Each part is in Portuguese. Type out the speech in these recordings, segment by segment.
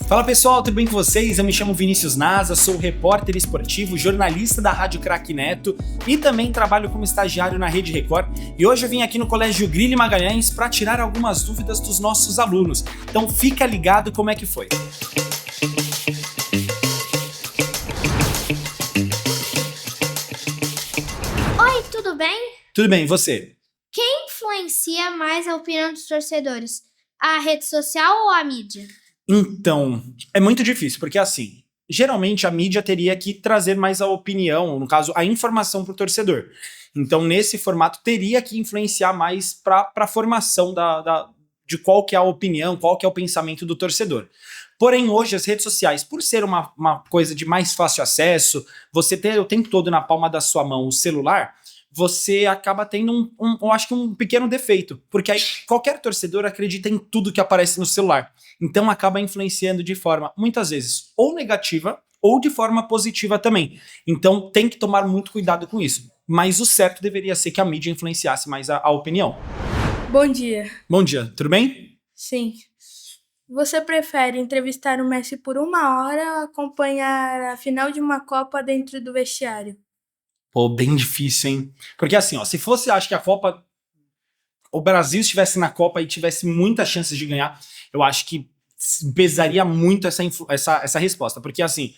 Fala pessoal, tudo bem com vocês? Eu me chamo Vinícius Nasa, sou repórter esportivo, jornalista da Rádio Craque Neto e também trabalho como estagiário na Rede Record. E hoje eu vim aqui no Colégio Grille Magalhães para tirar algumas dúvidas dos nossos alunos. Então fica ligado como é que foi. Oi, tudo bem? Tudo bem, e você? Quem influencia mais a opinião dos torcedores? A rede social ou a mídia? Então, é muito difícil, porque assim, geralmente a mídia teria que trazer mais a opinião, no caso, a informação para o torcedor. Então, nesse formato, teria que influenciar mais para a formação de qual que é a opinião, qual que é o pensamento do torcedor. Porém, hoje, as redes sociais, por ser uma coisa de mais fácil acesso, você ter o tempo todo na palma da sua mão o celular, você acaba tendo eu acho que um pequeno defeito, porque aí qualquer torcedor acredita em tudo que aparece no celular. Então acaba influenciando de forma, muitas vezes, ou negativa, ou de forma positiva também. Então tem que tomar muito cuidado com isso. Mas o certo deveria ser que a mídia influenciasse mais a opinião. Bom dia. Bom dia, tudo bem? Sim. Você prefere entrevistar o Messi por 1 hora ou acompanhar a final de uma Copa dentro do vestiário? Pô, bem difícil, hein? Porque assim, ó, se fosse, acho que a Copa, o Brasil estivesse na Copa e tivesse muitas chances de ganhar, eu acho que pesaria muito essa resposta. Porque assim,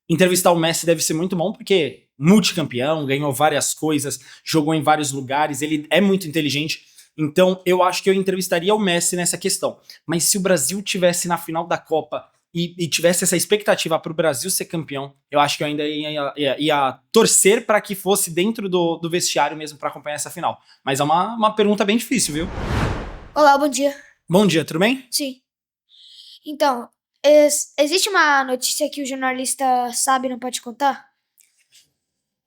entrevistar o Messi deve ser muito bom, porque multicampeão, ganhou várias coisas, jogou em vários lugares, ele é muito inteligente. Então eu acho que eu entrevistaria o Messi nessa questão. Mas se o Brasil tivesse na final da Copa e tivesse essa expectativa para o Brasil ser campeão, eu acho que eu ainda ia torcer para que fosse dentro do vestiário mesmo para acompanhar essa final. Mas é uma pergunta bem difícil, viu? Olá, bom dia. Bom dia, tudo bem? Sim. Então, existe uma notícia que o jornalista sabe e não pode contar?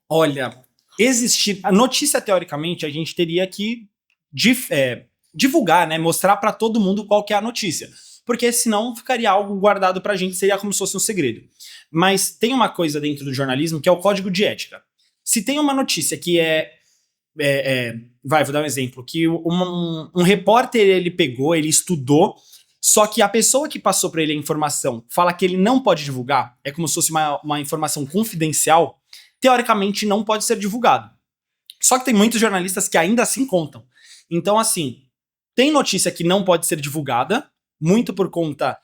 Olha, a notícia, teoricamente, a gente teria que divulgar, né? Mostrar para todo mundo qual que é a notícia. Porque senão ficaria algo guardado pra gente, seria como se fosse um segredo. Mas tem uma coisa dentro do jornalismo que é o código de ética. Se tem uma notícia que vou dar um exemplo, que um repórter ele pegou, ele estudou, só que a pessoa que passou pra ele a informação fala que ele não pode divulgar, é como se fosse uma informação confidencial, teoricamente não pode ser divulgado. Só que tem muitos jornalistas que ainda assim contam. Então, assim, tem notícia que não pode ser divulgada, muito por conta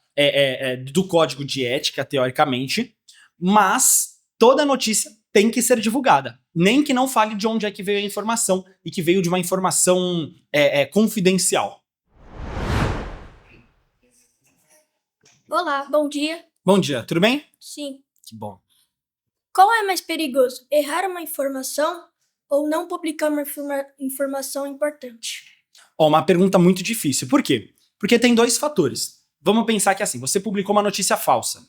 do código de ética, teoricamente, mas toda notícia tem que ser divulgada. Nem que não fale de onde é que veio a informação e que veio de uma informação confidencial. Olá, bom dia. Bom dia, tudo bem? Sim. Que bom. Qual é mais perigoso, errar uma informação ou não publicar uma informação importante? Ó, uma pergunta muito difícil. Por quê? Porque tem dois fatores. Vamos pensar que assim, você publicou uma notícia falsa.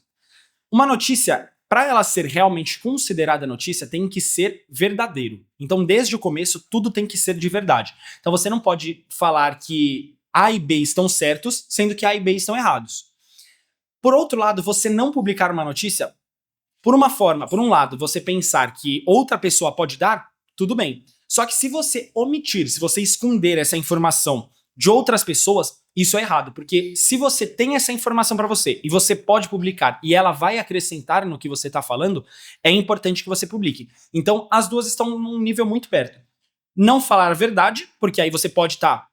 Uma notícia, para ela ser realmente considerada notícia, tem que ser verdadeiro. Então, desde o começo, tudo tem que ser de verdade. Então, você não pode falar que A e B estão certos, sendo que A e B estão errados. Por outro lado, você não publicar uma notícia, por um lado, você pensar que outra pessoa pode dar, tudo bem. Só que se você omitir, se você esconder essa informação de outras pessoas, isso é errado, porque se você tem essa informação para você e você pode publicar e ela vai acrescentar no que você está falando, é importante que você publique. Então, as duas estão num nível muito perto. Não falar a verdade, porque aí você pode estar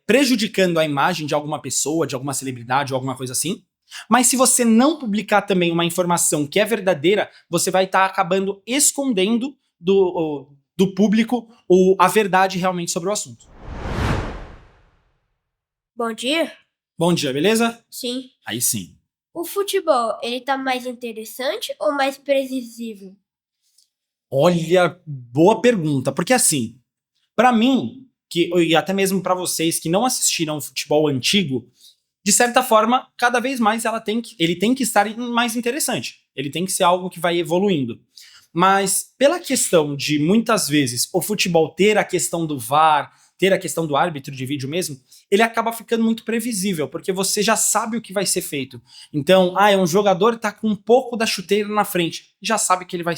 prejudicando a imagem de alguma pessoa, de alguma celebridade ou alguma coisa assim. Mas se você não publicar também uma informação que é verdadeira, você vai estar acabando escondendo do público a verdade realmente sobre o assunto. Bom dia. Bom dia, beleza? Sim. Aí sim. O futebol, ele tá mais interessante ou mais previsível? Olha, boa pergunta, porque assim, pra mim, e até mesmo pra vocês que não assistiram futebol antigo, de certa forma, cada vez mais ele tem que estar mais interessante. Ele tem que ser algo que vai evoluindo. Mas pela questão de, muitas vezes, o futebol ter a questão do VAR, ter a questão do árbitro de vídeo mesmo, ele acaba ficando muito previsível, porque você já sabe o que vai ser feito. Então, um jogador tá com um pouco da chuteira na frente, já sabe que ele vai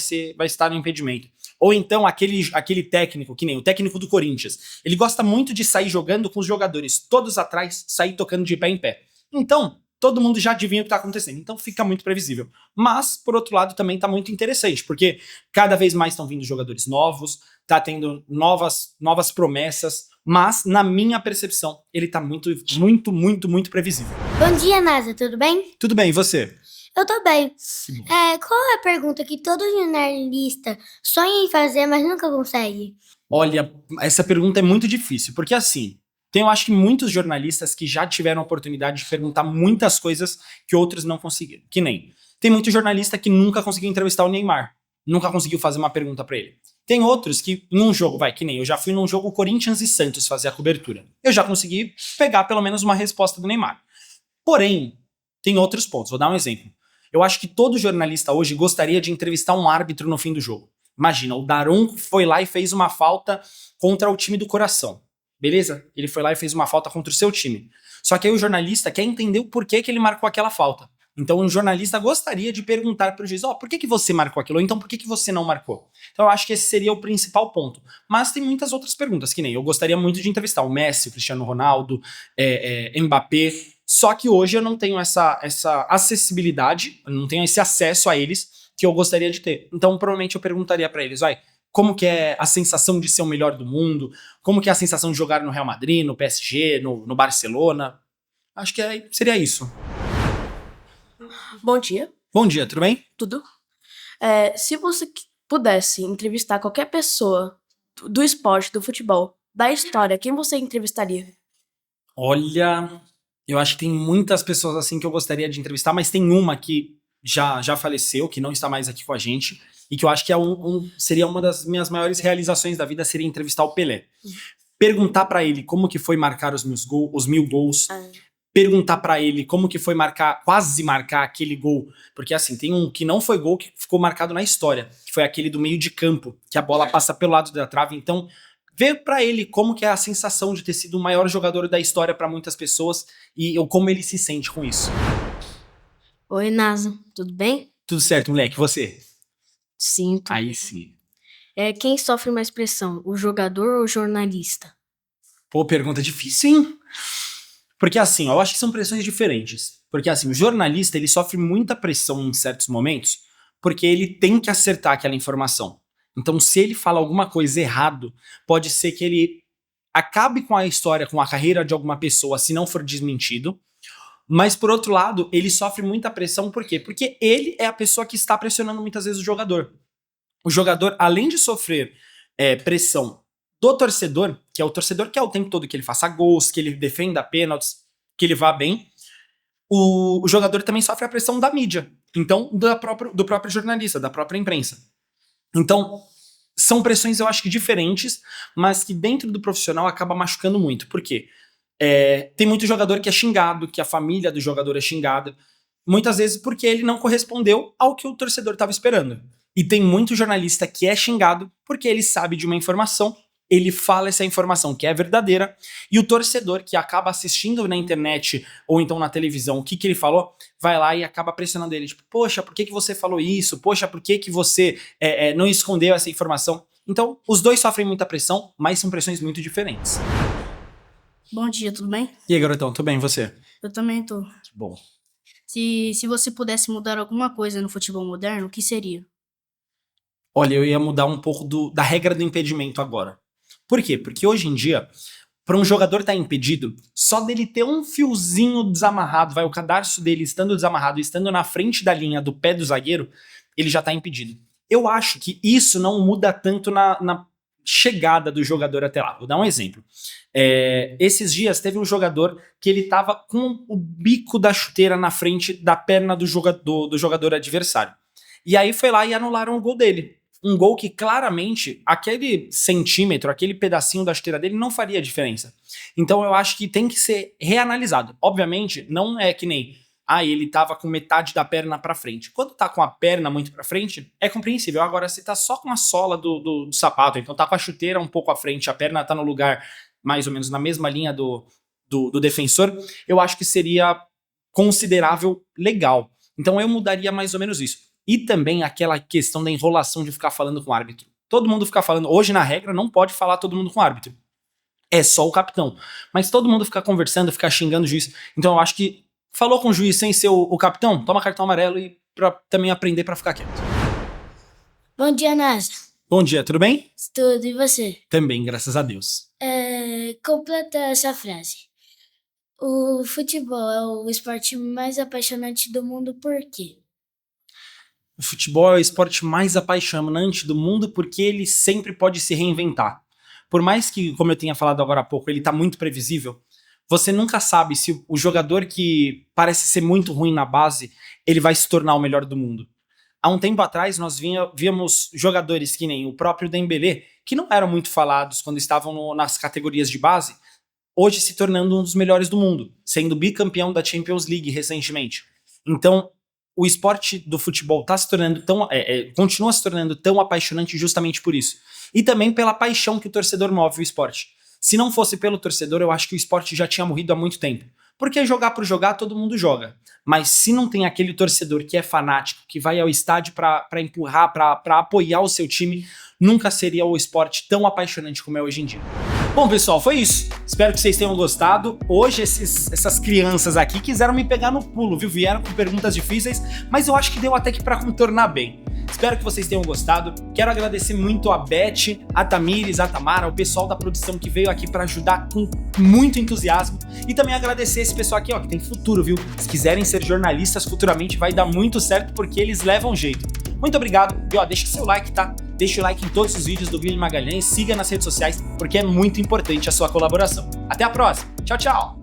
estar no impedimento. Ou então aquele técnico, que nem o técnico do Corinthians, ele gosta muito de sair jogando com os jogadores todos atrás, sair tocando de pé em pé. Então, todo mundo já adivinha o que tá acontecendo, então fica muito previsível. Mas, por outro lado, também tá muito interessante, porque cada vez mais estão vindo jogadores novos, tá tendo novas promessas, mas, na minha percepção, ele tá muito previsível. Bom dia, NASA, tudo bem? Tudo bem, e você? Eu tô bem. Que bom. Qual é a pergunta que todo jornalista sonha em fazer, mas nunca consegue? Olha, essa pergunta é muito difícil, porque assim, eu acho que muitos jornalistas que já tiveram a oportunidade de perguntar muitas coisas que outros não conseguiram. Que nem, tem muito jornalista que nunca conseguiu entrevistar o Neymar, nunca conseguiu fazer uma pergunta pra ele. Tem outros que, num jogo, que nem eu já fui num jogo Corinthians e Santos fazer a cobertura. Eu já consegui pegar pelo menos uma resposta do Neymar. Porém, tem outros pontos, vou dar um exemplo. Eu acho que todo jornalista hoje gostaria de entrevistar um árbitro no fim do jogo. Imagina, o Daron foi lá e fez uma falta contra o time do coração. Beleza? Ele foi lá e fez uma falta contra o seu time. Só que aí o jornalista quer entender o porquê que ele marcou aquela falta. Então o jornalista gostaria de perguntar para o juiz, por que você marcou aquilo? Ou então por que você não marcou? Então eu acho que esse seria o principal ponto. Mas tem muitas outras perguntas, que nem eu gostaria muito de entrevistar o Messi, o Cristiano Ronaldo, Mbappé. Só que hoje eu não tenho essa acessibilidade, eu não tenho esse acesso a eles que eu gostaria de ter. Então provavelmente eu perguntaria para eles, como que é a sensação de ser o melhor do mundo? Como que é a sensação de jogar no Real Madrid, no PSG, no Barcelona? Acho que seria isso. Bom dia. Bom dia, tudo bem? Tudo? Se você pudesse entrevistar qualquer pessoa do esporte, do futebol, da história, quem você entrevistaria? Olha, eu acho que tem muitas pessoas assim que eu gostaria de entrevistar, mas tem uma que já faleceu, que não está mais aqui com a gente, e que eu acho que seria uma das minhas maiores realizações da vida, seria entrevistar o Pelé. Perguntar pra ele como que foi marcar os 1000 gols, perguntar pra ele como que foi quase marcar aquele gol, porque assim, tem um que não foi gol, que ficou marcado na história, que foi aquele do meio de campo, que a bola passa pelo lado da trave. Então, ver pra ele como que é a sensação de ter sido o maior jogador da história pra muitas pessoas e como ele se sente com isso. Oi, NASA, tudo bem? Tudo certo, moleque, você? Sim, tudo Aí bem. sim. Quem sofre mais pressão, o jogador ou o jornalista? Pô, pergunta difícil, hein? Porque assim, eu acho que são pressões diferentes. Porque assim, o jornalista, ele sofre muita pressão em certos momentos, porque ele tem que acertar aquela informação. Então, se ele fala alguma coisa errado, pode ser que ele acabe com a história, com a carreira de alguma pessoa, se não for desmentido. Mas, por outro lado, ele sofre muita pressão, por quê? Porque ele é a pessoa que está pressionando muitas vezes o jogador. O jogador, além de sofrer pressão do torcedor, que é o torcedor que é o tempo todo que ele faça gols, que ele defenda pênaltis, que ele vá bem, o jogador também sofre a pressão da mídia, então do próprio jornalista, da própria imprensa. Então, são pressões, eu acho que diferentes, mas que dentro do profissional acaba machucando muito. Por quê? Tem muito jogador que é xingado, que a família do jogador é xingada, muitas vezes porque ele não correspondeu ao que o torcedor estava esperando. E tem muito jornalista que é xingado porque ele sabe de uma informação, ele fala essa informação que é verdadeira, e o torcedor que acaba assistindo na internet ou então na televisão o que ele falou, vai lá e acaba pressionando ele, tipo, poxa, por que você falou isso? Poxa, por que você não escondeu essa informação? Então, os dois sofrem muita pressão, mas são pressões muito diferentes. Bom dia, tudo bem? E aí, garotão, tudo bem, e você? Eu também tô. Que bom. Se você pudesse mudar alguma coisa no futebol moderno, o que seria? Olha, eu ia mudar um pouco da regra do impedimento agora. Por quê? Porque hoje em dia, para um jogador estar impedido, só dele ter um fiozinho desamarrado, o cadarço dele estando desamarrado, estando na frente da linha do pé do zagueiro, ele já está impedido. Eu acho que isso não muda tanto na chegada do jogador até lá. Vou dar um exemplo. Esses dias teve um jogador que ele tava com o bico da chuteira na frente da perna do jogador adversário. E aí foi lá e anularam o gol dele. Um gol que claramente, aquele centímetro, aquele pedacinho da chuteira dele não faria diferença. Então eu acho que tem que ser reanalisado. Obviamente, não é que nem, ele tava com metade da perna pra frente. Quando tá com a perna muito pra frente, é compreensível. Agora, se tá só com a sola do sapato, então tá com a chuteira um pouco à frente, a perna tá no lugar mais ou menos na mesma linha do defensor, eu acho que seria considerável legal. Então eu mudaria mais ou menos isso. E também aquela questão da enrolação de ficar falando com o árbitro. Todo mundo fica falando, hoje na regra não pode falar todo mundo com o árbitro. É só o capitão. Mas todo mundo fica conversando, fica xingando o juiz. Então eu acho que Falou com o juiz sem ser o capitão? Toma cartão amarelo e pra também aprender pra ficar quieto. Bom dia, NASA. Bom dia, tudo bem? Tudo, e você? Também, graças a Deus. Completa essa frase. O futebol é o esporte mais apaixonante do mundo, por quê? O futebol é o esporte mais apaixonante do mundo porque ele sempre pode se reinventar. Por mais que, como eu tinha falado agora há pouco, ele tá muito previsível, você nunca sabe se o jogador que parece ser muito ruim na base, ele vai se tornar o melhor do mundo. Há um tempo atrás, nós víamos jogadores que nem o próprio Dembélé, que não eram muito falados quando estavam nas categorias de base, hoje se tornando um dos melhores do mundo, sendo bicampeão da Champions League recentemente. Então, o esporte do futebol tá se tornando continua se tornando tão apaixonante justamente por isso. E também pela paixão que o torcedor move o esporte. Se não fosse pelo torcedor, eu acho que o esporte já tinha morrido há muito tempo. Porque jogar por jogar, todo mundo joga. Mas se não tem aquele torcedor que é fanático, que vai ao estádio pra empurrar, pra apoiar o seu time, nunca seria o esporte tão apaixonante como é hoje em dia. Bom, pessoal, foi isso. Espero que vocês tenham gostado. Hoje, essas crianças aqui quiseram me pegar no pulo, viu? Vieram com perguntas difíceis, mas eu acho que deu até que pra contornar bem. Espero que vocês tenham gostado. Quero agradecer muito a Beth, a Tamires, a Tamara, o pessoal da produção que veio aqui pra ajudar com muito entusiasmo. E também agradecer esse pessoal aqui, ó, que tem futuro, viu? Se quiserem ser jornalistas futuramente, vai dar muito certo porque eles levam jeito. Muito obrigado. E ó, deixa o seu like, tá? Deixa o like em todos os vídeos do Guilherme Magalhães, siga nas redes sociais, porque é muito importante a sua colaboração. Até a próxima. Tchau, tchau.